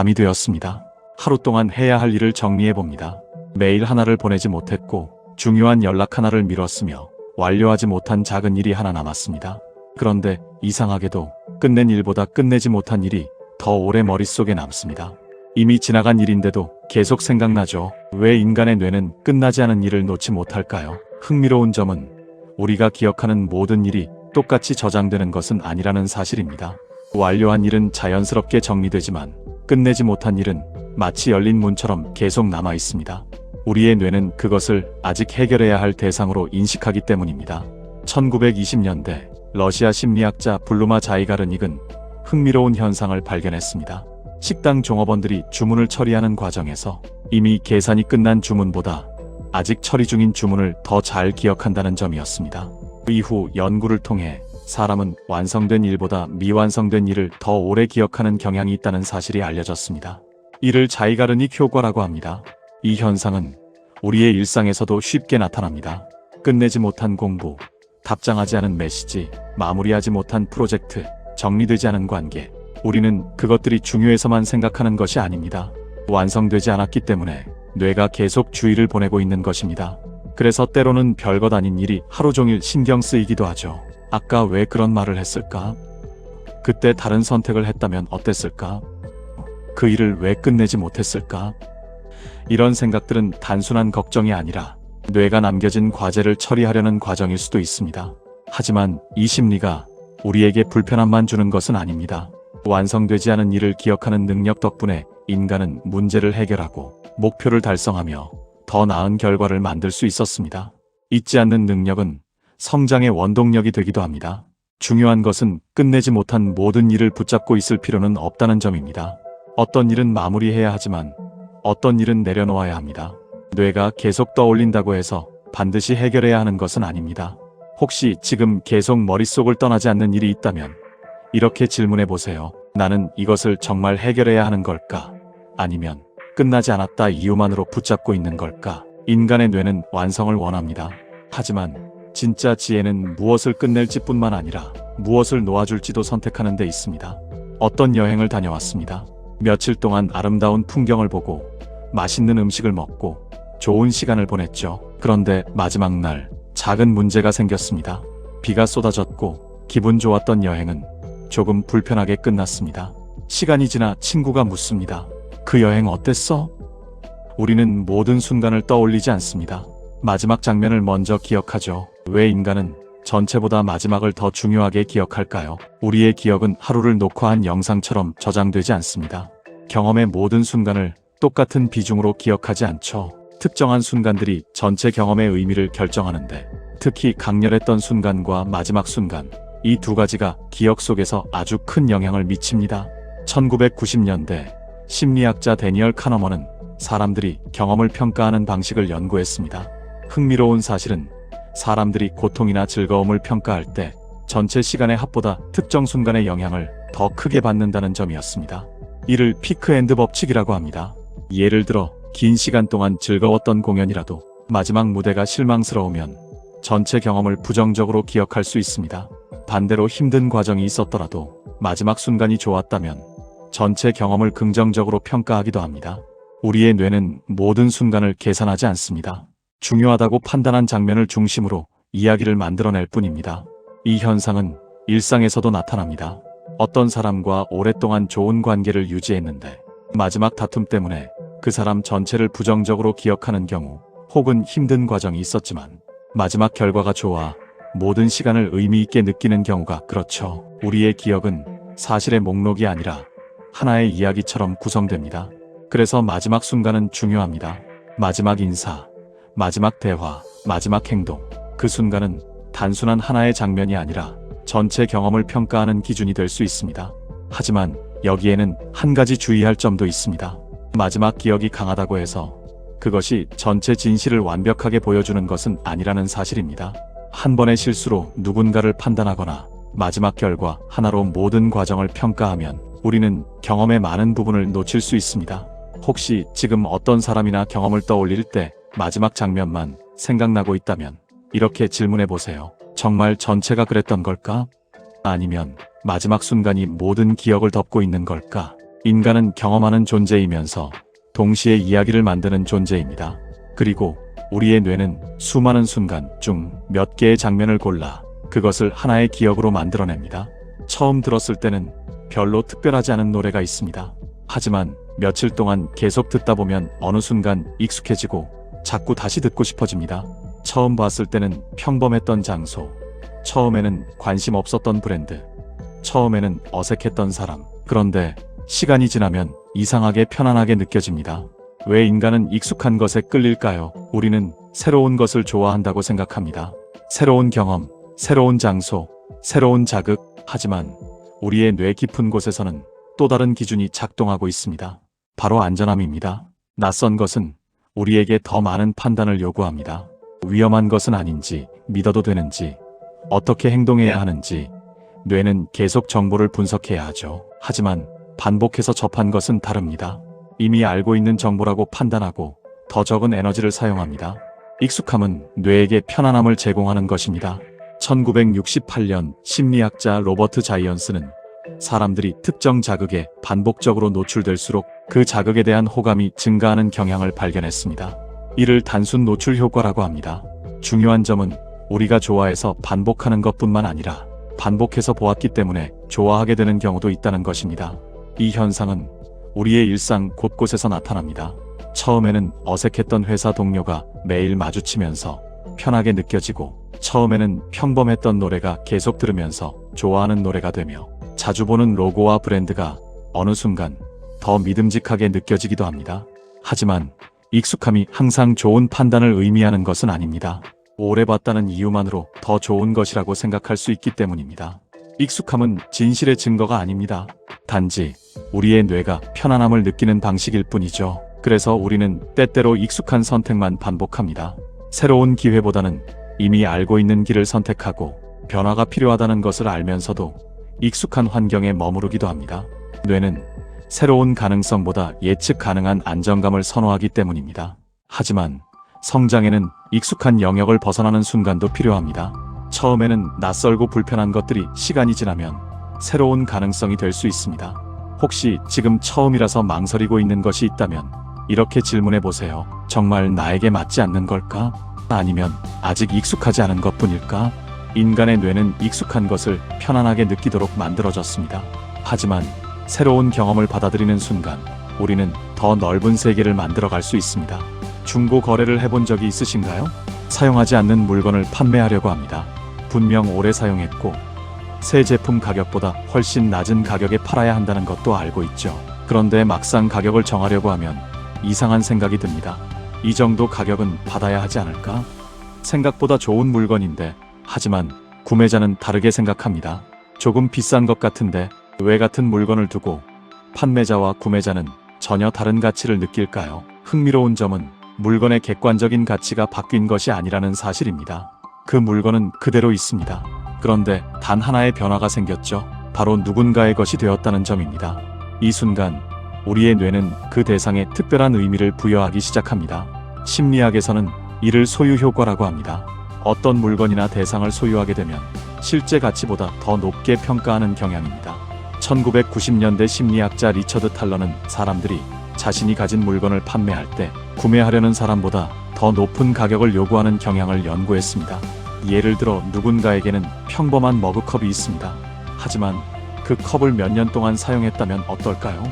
밤이 되었습니다. 하루 동안 해야 할 일을 정리해봅니다. 메일 하나를 보내지 못했고 중요한 연락 하나를 미뤘으며 완료하지 못한 작은 일이 하나 남았습니다. 그런데 이상하게도 끝낸 일보다 끝내지 못한 일이 더 오래 머릿속에 남습니다. 이미 지나간 일인데도 계속 생각나죠. 왜 인간의 뇌는 끝나지 않은 일을 놓지 못할까요? 흥미로운 점은 우리가 기억하는 모든 일이 똑같이 저장되는 것은 아니라는 사실입니다. 완료한 일은 자연스럽게 정리되지만 끝내지 못한 일은 마치 열린 문처럼 계속 남아 있습니다. 우리의 뇌는 그것을 아직 해결해야 할 대상으로 인식하기 때문입니다. 1920년대 러시아 심리학자 블루마 자이가르닉은 흥미로운 현상을 발견했습니다. 식당 종업원들이 주문을 처리하는 과정에서 이미 계산이 끝난 주문보다 아직 처리 중인 주문을 더 잘 기억한다는 점이었습니다. 이후 연구를 통해 사람은 완성된 일보다 미완성된 일을 더 오래 기억하는 경향이 있다는 사실이 알려졌습니다. 이를 자이가르닉 효과라고 합니다. 이 현상은 우리의 일상에서도 쉽게 나타납니다. 끝내지 못한 공부, 답장하지 않은 메시지, 마무리하지 못한 프로젝트, 정리되지 않은 관계. 우리는 그것들이 중요해서만 생각하는 것이 아닙니다. 완성되지 않았기 때문에 뇌가 계속 주의를 보내고 있는 것입니다. 그래서 때로는 별것 아닌 일이 하루 종일 신경 쓰이기도 하죠. 아까 왜 그런 말을 했을까? 그때 다른 선택을 했다면 어땠을까? 그 일을 왜 끝내지 못했을까? 이런 생각들은 단순한 걱정이 아니라 뇌가 남겨진 과제를 처리하려는 과정일 수도 있습니다. 하지만 이 심리가 우리에게 불편함만 주는 것은 아닙니다. 완성되지 않은 일을 기억하는 능력 덕분에 인간은 문제를 해결하고 목표를 달성하며 더 나은 결과를 만들 수 있었습니다. 잊지 않는 능력은 성장의 원동력이 되기도 합니다. 중요한 것은 끝내지 못한 모든 일을 붙잡고 있을 필요는 없다는 점입니다. 어떤 일은 마무리해야 하지만 어떤 일은 내려놓아야 합니다. 뇌가 계속 떠올린다고 해서 반드시 해결해야 하는 것은 아닙니다. 혹시 지금 계속 머릿속을 떠나지 않는 일이 있다면 이렇게 질문해 보세요. 나는 이것을 정말 해결해야 하는 걸까? 아니면 끝나지 않았다 이유만으로 붙잡고 있는 걸까? 인간의 뇌는 완성을 원합니다. 하지만 진짜 지혜는 무엇을 끝낼지 뿐만 아니라 무엇을 놓아줄지도 선택하는 데 있습니다. 어떤 여행을 다녀왔습니다. 며칠 동안 아름다운 풍경을 보고 맛있는 음식을 먹고 좋은 시간을 보냈죠. 그런데 마지막 날 작은 문제가 생겼습니다. 비가 쏟아졌고 기분 좋았던 여행은 조금 불편하게 끝났습니다. 시간이 지나 친구가 묻습니다. 그 여행 어땠어? 우리는 모든 순간을 떠올리지 않습니다. 마지막 장면을 먼저 기억하죠. 왜 인간은 전체보다 마지막을 더 중요하게 기억할까요? 우리의 기억은 하루를 녹화한 영상처럼 저장되지 않습니다. 경험의 모든 순간을 똑같은 비중으로 기억하지 않죠. 특정한 순간들이 전체 경험의 의미를 결정하는데 특히 강렬했던 순간과 마지막 순간, 이 두 가지가 기억 속에서 아주 큰 영향을 미칩니다. 1990년대 심리학자 데니얼 카너먼은 사람들이 경험을 평가하는 방식을 연구했습니다. 흥미로운 사실은 사람들이 고통이나 즐거움을 평가할 때 전체 시간의 합보다 특정 순간의 영향을 더 크게 받는다는 점이었습니다. 이를 피크 앤드 법칙이라고 합니다. 예를 들어 긴 시간 동안 즐거웠던 공연이라도 마지막 무대가 실망스러우면 전체 경험을 부정적으로 기억할 수 있습니다. 반대로 힘든 과정이 있었더라도 마지막 순간이 좋았다면 전체 경험을 긍정적으로 평가하기도 합니다. 우리의 뇌는 모든 순간을 계산하지 않습니다. 중요하다고 판단한 장면을 중심으로 이야기를 만들어낼 뿐입니다. 이 현상은 일상에서도 나타납니다. 어떤 사람과 오랫동안 좋은 관계를 유지했는데 마지막 다툼 때문에 그 사람 전체를 부정적으로 기억하는 경우, 혹은 힘든 과정이 있었지만 마지막 결과가 좋아 모든 시간을 의미 있게 느끼는 경우가 그렇죠. 우리의 기억은 사실의 목록이 아니라 하나의 이야기처럼 구성됩니다. 그래서 마지막 순간은 중요합니다. 마지막 인사, 마지막 대화, 마지막 행동. 그 순간은 단순한 하나의 장면이 아니라 전체 경험을 평가하는 기준이 될 수 있습니다. 하지만 여기에는 한 가지 주의할 점도 있습니다. 마지막 기억이 강하다고 해서 그것이 전체 진실을 완벽하게 보여주는 것은 아니라는 사실입니다. 한 번의 실수로 누군가를 판단하거나 마지막 결과 하나로 모든 과정을 평가하면 우리는 경험의 많은 부분을 놓칠 수 있습니다. 혹시 지금 어떤 사람이나 경험을 떠올릴 때 마지막 장면만 생각나고 있다면 이렇게 질문해 보세요. 정말 전체가 그랬던 걸까? 아니면 마지막 순간이 모든 기억을 덮고 있는 걸까? 인간은 경험하는 존재이면서 동시에 이야기를 만드는 존재입니다. 그리고 우리의 뇌는 수많은 순간 중 몇 개의 장면을 골라 그것을 하나의 기억으로 만들어냅니다. 처음 들었을 때는 별로 특별하지 않은 노래가 있습니다. 하지만 며칠 동안 계속 듣다 보면 어느 순간 익숙해지고 자꾸 다시 듣고 싶어집니다. 처음 봤을 때는 평범했던 장소, 처음에는 관심 없었던 브랜드, 처음에는 어색했던 사람. 그런데 시간이 지나면 이상하게 편안하게 느껴집니다. 왜 인간은 익숙한 것에 끌릴까요? 우리는 새로운 것을 좋아한다고 생각합니다. 새로운 경험, 새로운 장소, 새로운 자극. 하지만 우리의 뇌 깊은 곳에서는 또 다른 기준이 작동하고 있습니다. 바로 안전함입니다. 낯선 것은 우리에게 더 많은 판단을 요구합니다. 위험한 것은 아닌지, 믿어도 되는지, 어떻게 행동해야 하는지 뇌는 계속 정보를 분석해야 하죠. 하지만 반복해서 접한 것은 다릅니다. 이미 알고 있는 정보라고 판단하고 더 적은 에너지를 사용합니다. 익숙함은 뇌에게 편안함을 제공하는 것입니다. 1968년 심리학자 로버트 자이언스는 사람들이 특정 자극에 반복적으로 노출될수록 그 자극에 대한 호감이 증가하는 경향을 발견했습니다. 이를 단순 노출 효과라고 합니다. 중요한 점은 우리가 좋아해서 반복하는 것뿐만 아니라 반복해서 보았기 때문에 좋아하게 되는 경우도 있다는 것입니다. 이 현상은 우리의 일상 곳곳에서 나타납니다. 처음에는 어색했던 회사 동료가 매일 마주치면서 편하게 느껴지고, 처음에는 평범했던 노래가 계속 들으면서 좋아하는 노래가 되며, 자주 보는 로고와 브랜드가 어느 순간 더 믿음직하게 느껴지기도 합니다. 하지만 익숙함이 항상 좋은 판단을 의미하는 것은 아닙니다. 오래 봤다는 이유만으로 더 좋은 것이라고 생각할 수 있기 때문입니다. 익숙함은 진실의 증거가 아닙니다. 단지 우리의 뇌가 편안함을 느끼는 방식일 뿐이죠. 그래서 우리는 때때로 익숙한 선택만 반복합니다. 새로운 기회보다는 이미 알고 있는 길을 선택하고, 변화가 필요하다는 것을 알면서도 익숙한 환경에 머무르기도 합니다. 뇌는 새로운 가능성보다 예측 가능한 안정감을 선호하기 때문입니다. 하지만 성장에는 익숙한 영역을 벗어나는 순간도 필요합니다. 처음에는 낯설고 불편한 것들이 시간이 지나면 새로운 가능성이 될 수 있습니다. 혹시 지금 처음이라서 망설이고 있는 것이 있다면 이렇게 질문해 보세요. 정말 나에게 맞지 않는 걸까? 아니면 아직 익숙하지 않은 것뿐일까? 인간의 뇌는 익숙한 것을 편안하게 느끼도록 만들어졌습니다. 하지만 새로운 경험을 받아들이는 순간 우리는 더 넓은 세계를 만들어갈 수 있습니다. 중고 거래를 해본 적이 있으신가요? 사용하지 않는 물건을 판매하려고 합니다. 분명 오래 사용했고 새 제품 가격보다 훨씬 낮은 가격에 팔아야 한다는 것도 알고 있죠. 그런데 막상 가격을 정하려고 하면 이상한 생각이 듭니다. 이 정도 가격은 받아야 하지 않을까? 생각보다 좋은 물건인데. 하지만 구매자는 다르게 생각합니다. 조금 비싼 것 같은데 왜 같은 물건을 두고 판매자와 구매자는 전혀 다른 가치를 느낄까요? 흥미로운 점은 물건의 객관적인 가치가 바뀐 것이 아니라는 사실입니다. 그 물건은 그대로 있습니다. 그런데 단 하나의 변화가 생겼죠. 바로 누군가의 것이 되었다는 점입니다. 이 순간 우리의 뇌는 그 대상에 특별한 의미를 부여하기 시작합니다. 심리학에서는 이를 소유 효과라고 합니다. 어떤 물건이나 대상을 소유하게 되면 실제 가치보다 더 높게 평가하는 경향입니다. 1990년대 심리학자 리처드 탈러는 사람들이 자신이 가진 물건을 판매할 때 구매하려는 사람보다 더 높은 가격을 요구하는 경향을 연구했습니다. 예를 들어 누군가에게는 평범한 머그컵이 있습니다. 하지만 그 컵을 몇 년 동안 사용했다면 어떨까요?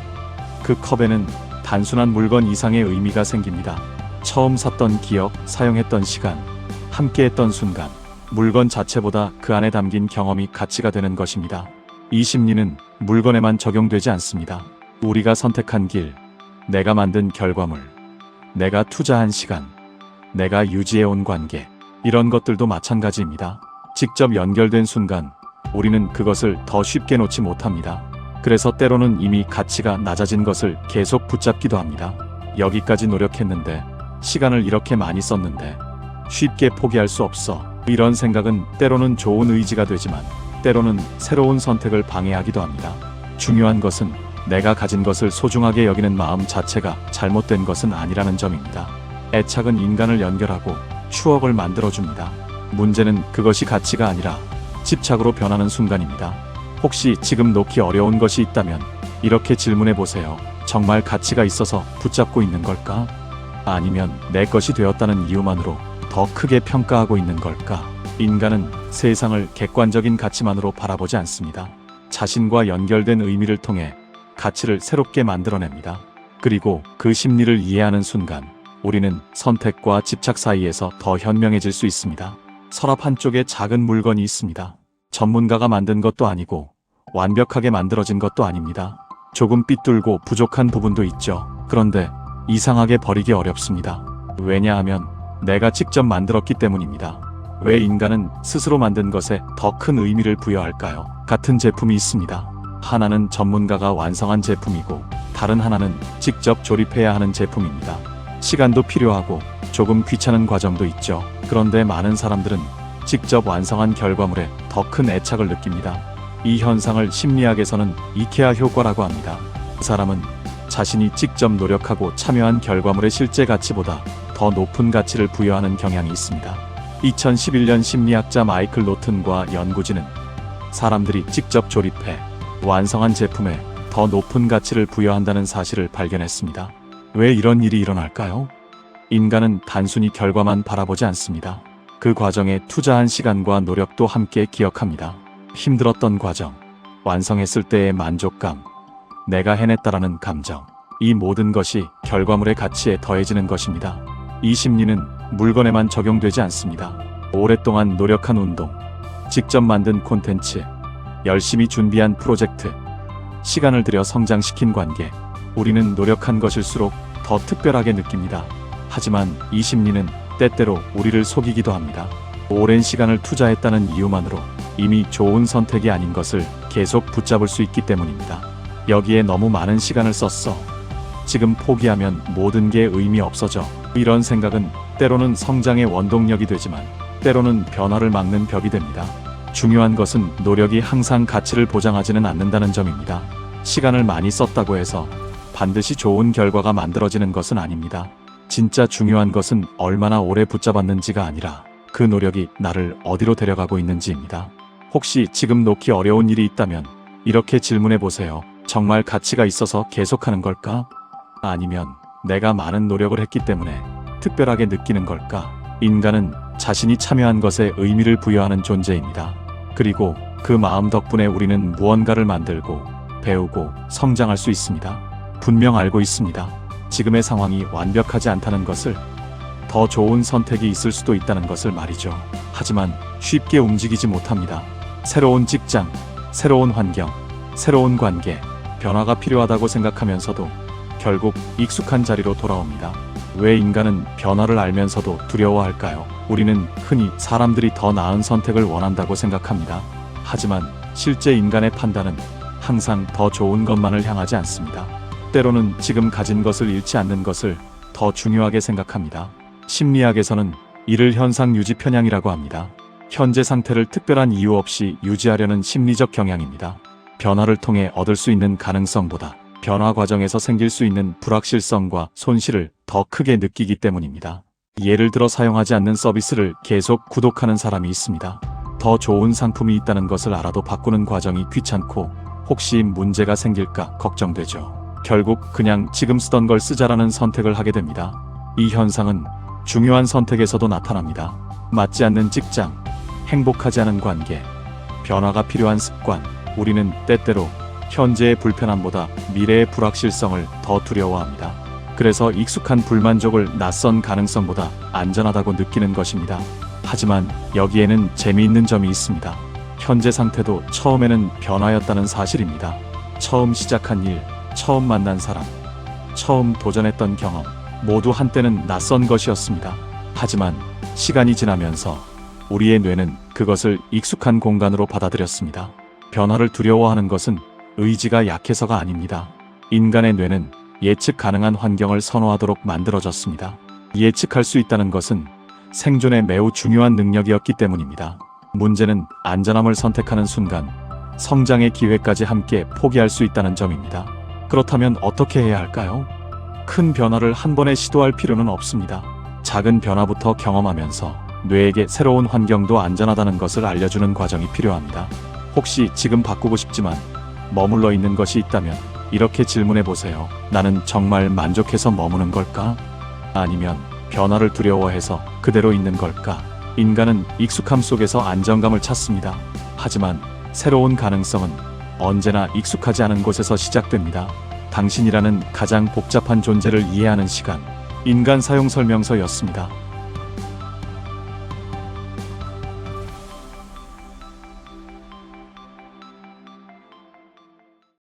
그 컵에는 단순한 물건 이상의 의미가 생깁니다. 처음 샀던 기억, 사용했던 시간, 함께했던 순간, 물건 자체보다 그 안에 담긴 경험이 가치가 되는 것입니다. 이 심리는 물건에만 적용되지 않습니다. 우리가 선택한 길, 내가 만든 결과물, 내가 투자한 시간, 내가 유지해온 관계, 이런 것들도 마찬가지입니다. 직접 연결된 순간 우리는 그것을 더 쉽게 놓지 못합니다. 그래서 때로는 이미 가치가 낮아진 것을 계속 붙잡기도 합니다. 여기까지 노력했는데, 시간을 이렇게 많이 썼는데 쉽게 포기할 수 없어. 이런 생각은 때로는 좋은 의지가 되지만 때로는 새로운 선택을 방해하기도 합니다. 중요한 것은 내가 가진 것을 소중하게 여기는 마음 자체가 잘못된 것은 아니라는 점입니다. 애착은 인간을 연결하고 추억을 만들어줍니다. 문제는 그것이 가치가 아니라 집착으로 변하는 순간입니다. 혹시 지금 놓기 어려운 것이 있다면 이렇게 질문해 보세요. 정말 가치가 있어서 붙잡고 있는 걸까? 아니면 내 것이 되었다는 이유만으로 더 크게 평가하고 있는 걸까? 인간은 세상을 객관적인 가치만으로 바라보지 않습니다. 자신과 연결된 의미를 통해 가치를 새롭게 만들어냅니다. 그리고 그 심리를 이해하는 순간 우리는 선택과 집착 사이에서 더 현명해질 수 있습니다. 서랍 한쪽에 작은 물건이 있습니다. 전문가가 만든 것도 아니고 완벽하게 만들어진 것도 아닙니다. 조금 삐뚤고 부족한 부분도 있죠. 그런데 이상하게 버리기 어렵습니다. 왜냐하면 내가 직접 만들었기 때문입니다. 왜 인간은 스스로 만든 것에 더 큰 의미를 부여할까요? 같은 제품이 있습니다. 하나는 전문가가 완성한 제품이고 다른 하나는 직접 조립해야 하는 제품입니다. 시간도 필요하고 조금 귀찮은 과정도 있죠. 그런데 많은 사람들은 직접 완성한 결과물에 더 큰 애착을 느낍니다. 이 현상을 심리학에서는 이케아 효과라고 합니다. 그 사람은 자신이 직접 노력하고 참여한 결과물의 실제 가치보다 더 높은 가치를 부여하는 경향이 있습니다. 2011년 심리학자 마이클 노튼과 연구진은 사람들이 직접 조립해 완성한 제품에 더 높은 가치를 부여한다는 사실을 발견했습니다. 왜 이런 일이 일어날까요? 인간은 단순히 결과만 바라보지 않습니다. 그 과정에 투자한 시간과 노력도 함께 기억합니다. 힘들었던 과정, 완성했을 때의 만족감, 내가 해냈다라는 감정, 이 모든 것이 결과물의 가치에 더해지는 것입니다. 이 심리는 물건에만 적용되지 않습니다. 오랫동안 노력한 운동, 직접 만든 콘텐츠, 열심히 준비한 프로젝트, 시간을 들여 성장시킨 관계, 우리는 노력한 것일수록 더 특별하게 느낍니다. 하지만 이 심리는 때때로 우리를 속이기도 합니다. 오랜 시간을 투자했다는 이유만으로 이미 좋은 선택이 아닌 것을 계속 붙잡을 수 있기 때문입니다. 여기에 너무 많은 시간을 썼어. 지금 포기하면 모든 게 의미 없어져. 이런 생각은 때로는 성장의 원동력이 되지만 때로는 변화를 막는 벽이 됩니다. 중요한 것은 노력이 항상 가치를 보장하지는 않는다는 점입니다. 시간을 많이 썼다고 해서 반드시 좋은 결과가 만들어지는 것은 아닙니다. 진짜 중요한 것은 얼마나 오래 붙잡았는지가 아니라 그 노력이 나를 어디로 데려가고 있는지입니다. 혹시 지금 놓기 어려운 일이 있다면 이렇게 질문해 보세요. 정말 가치가 있어서 계속하는 걸까? 아니면 내가 많은 노력을 했기 때문에 특별하게 느끼는 걸까? 인간은 자신이 참여한 것에 의미를 부여하는 존재입니다. 그리고 그 마음 덕분에 우리는 무언가를 만들고 배우고 성장할 수 있습니다. 분명 알고 있습니다. 지금의 상황이 완벽하지 않다는 것을, 더 좋은 선택이 있을 수도 있다는 것을 말이죠. 하지만 쉽게 움직이지 못합니다. 새로운 직장, 새로운 환경, 새로운 관계, 변화가 필요하다고 생각하면서도 결국 익숙한 자리로 돌아옵니다. 왜 인간은 변화를 알면서도 두려워할까요? 우리는 흔히 사람들이 더 나은 선택을 원한다고 생각합니다. 하지만 실제 인간의 판단은 항상 더 좋은 것만을 향하지 않습니다. 때로는 지금 가진 것을 잃지 않는 것을 더 중요하게 생각합니다. 심리학에서는 이를 현상 유지 편향이라고 합니다. 현재 상태를 특별한 이유 없이 유지하려는 심리적 경향입니다. 변화를 통해 얻을 수 있는 가능성보다 변화 과정에서 생길 수 있는 불확실성과 손실을 더 크게 느끼기 때문입니다. 예를 들어 사용하지 않는 서비스를 계속 구독하는 사람이 있습니다. 더 좋은 상품이 있다는 것을 알아도 바꾸는 과정이 귀찮고 혹시 문제가 생길까 걱정되죠. 결국 그냥 지금 쓰던 걸 쓰자라는 선택을 하게 됩니다. 이 현상은 중요한 선택에서도 나타납니다. 맞지 않는 직장, 행복하지 않은 관계, 변화가 필요한 습관, 우리는 때때로 현재의 불편함보다 미래의 불확실성을 더 두려워합니다. 그래서 익숙한 불만족을 낯선 가능성보다 안전하다고 느끼는 것입니다. 하지만 여기에는 재미있는 점이 있습니다. 현재 상태도 처음에는 변화였다는 사실입니다. 처음 시작한 일, 처음 만난 사람, 처음 도전했던 경험, 모두 한때는 낯선 것이었습니다. 하지만 시간이 지나면서 우리의 뇌는 그것을 익숙한 공간으로 받아들였습니다. 변화를 두려워하는 것은 의지가 약해서가 아닙니다. 인간의 뇌는 예측 가능한 환경을 선호하도록 만들어졌습니다. 예측할 수 있다는 것은 생존에 매우 중요한 능력이었기 때문입니다. 문제는 안전함을 선택하는 순간 성장의 기회까지 함께 포기할 수 있다는 점입니다. 그렇다면 어떻게 해야 할까요? 큰 변화를 한 번에 시도할 필요는 없습니다. 작은 변화부터 경험하면서 뇌에게 새로운 환경도 안전하다는 것을 알려주는 과정이 필요합니다. 혹시 지금 바꾸고 싶지만 머물러 있는 것이 있다면 이렇게 질문해 보세요. 나는 정말 만족해서 머무는 걸까? 아니면 변화를 두려워해서 그대로 있는 걸까? 인간은 익숙함 속에서 안정감을 찾습니다. 하지만 새로운 가능성은 언제나 익숙하지 않은 곳에서 시작됩니다. 당신이라는 가장 복잡한 존재를 이해하는 시간, 인간 사용 설명서였습니다.